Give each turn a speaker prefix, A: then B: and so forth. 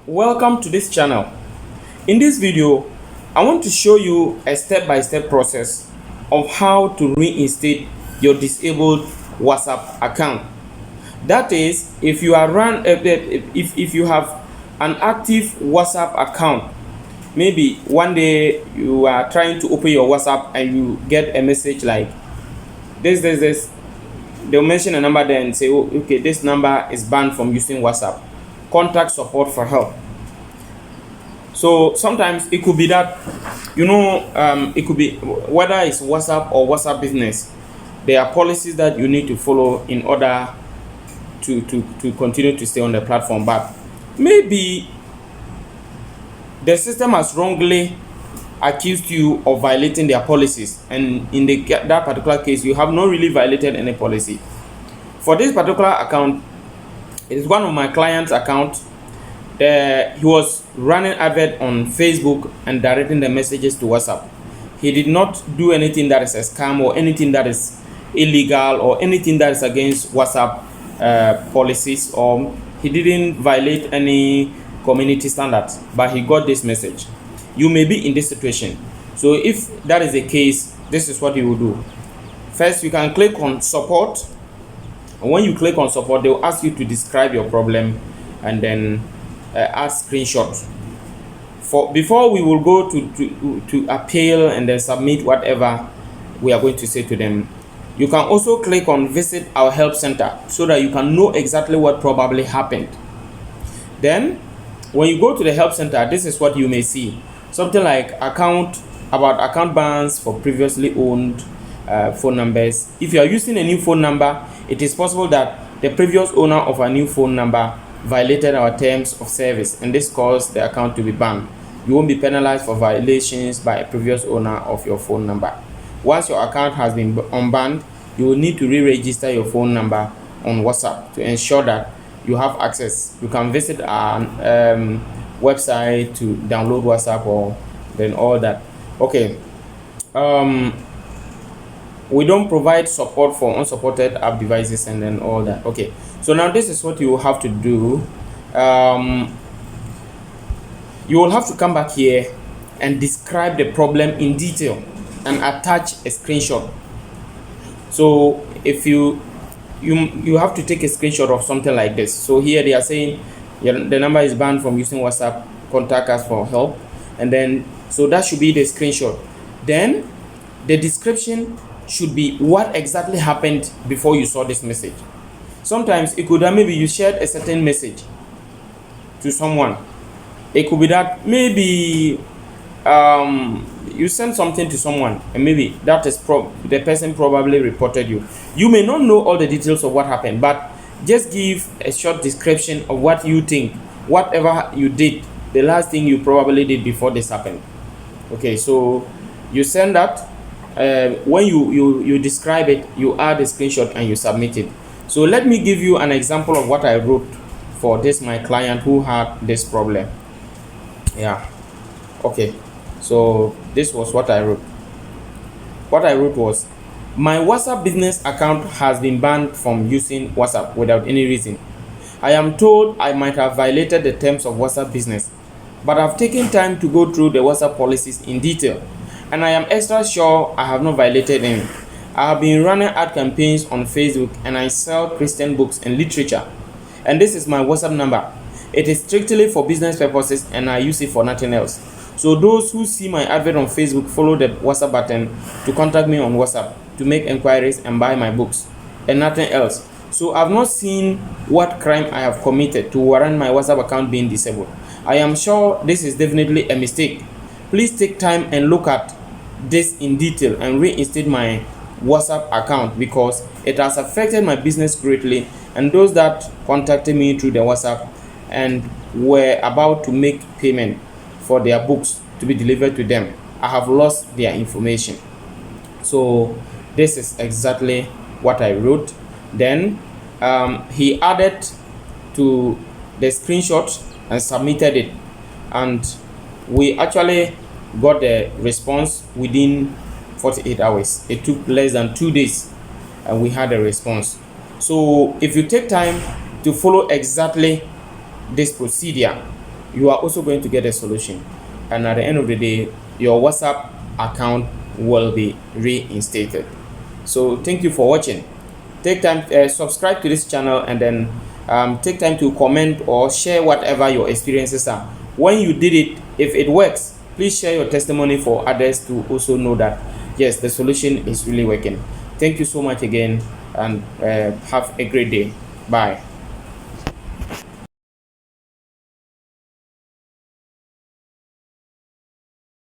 A: Welcome to this channel. In this video, I want to show you a step-by-step process of how to reinstate your disabled WhatsApp account. That is, if you are if you have an active WhatsApp account, maybe one day you are trying to open your WhatsApp and you get a message like this. They'll mention a number there and say, oh, okay, this number is banned from using WhatsApp. Contact support for help. So sometimes it could be that, it could be whether it's WhatsApp or WhatsApp business, there are policies that you need to follow in order to continue to stay on the platform. But maybe the system has wrongly accused you of violating their policies, and in that particular case, you have not really violated any policy. For this particular account, it is one of my clients' account. He was running advert on Facebook and directing the messages to WhatsApp. He did not do anything that is a scam or anything that is illegal or anything that is against WhatsApp policies, or he didn't violate any community standards, but he got this message. You may be in this situation. So if that is the case, this is what you will do. First, you can click on support. And when you click on support, they will ask you to describe your problem and then add screenshots. Before we will go to appeal and then submit whatever we are going to say to them, you can also click on visit our help center so that you can know exactly what probably happened. Then when you go to the help center, this is what you may see. Something like account bans for previously owned phone numbers. If you are using a new phone number, it is possible that the previous owner of a new phone number violated our terms of service, and this caused the account to be banned. You won't be penalized for violations by a previous owner of your phone number. Once your account has been unbanned, you will need to re-register your phone number on WhatsApp to ensure that you have access. You can visit our website to download WhatsApp or then all that. Okay. We don't provide support for unsupported app devices and then all that. Okay, so now this is what you will have to do. You will have to come back here and describe the problem in detail and attach a screenshot. So if you have to take a screenshot of something like this. So here they are saying the number is banned from using WhatsApp, contact us for help, and then so that should be the screenshot. Then the description should be what exactly happened before you saw this message. Sometimes it could have maybe you shared a certain message to someone. It could be that maybe you sent something to someone and maybe that is the person probably reported you. You may not know all the details of what happened, but just give a short description of what you think, whatever you did, the last thing you probably did before this happened. Okay, so you send that. When you describe it, you add a screenshot and you submit it. So let me give you an example of what I wrote for my client who had this problem. Yeah. Okay. So this was what I wrote. What I wrote was, my WhatsApp business account has been banned from using WhatsApp without any reason. I am told I might have violated the terms of WhatsApp business, but I've taken time to go through the WhatsApp policies in detail, and I am extra sure I have not violated any. I have been running ad campaigns on Facebook and I sell Christian books and literature. And this is my WhatsApp number. It is strictly for business purposes and I use it for nothing else. So those who see my advert on Facebook follow the WhatsApp button to contact me on WhatsApp to make inquiries and buy my books and nothing else. So I've not seen what crime I have committed to warrant my WhatsApp account being disabled. I am sure this is definitely a mistake. Please take time and look at this in detail and reinstate my WhatsApp account because it has affected my business greatly, and those that contacted me through the WhatsApp and were about to make payment for their books to be delivered to them, I have lost their information. So this is exactly what I wrote. Then he added to the screenshot and submitted it, and we actually got the response within 48 hours. It took less than 2 days and we had a response. So if you take time to follow exactly this procedure, you are also going to get a solution. And at the end of the day, your WhatsApp account will be reinstated. So thank you for watching. Take time, subscribe to this channel, and then take time to comment or share whatever your experiences are. When you did it, if it works, please share your testimony for others to also know that yes, the solution is really working. Thank you so much again, and have a great day. Bye.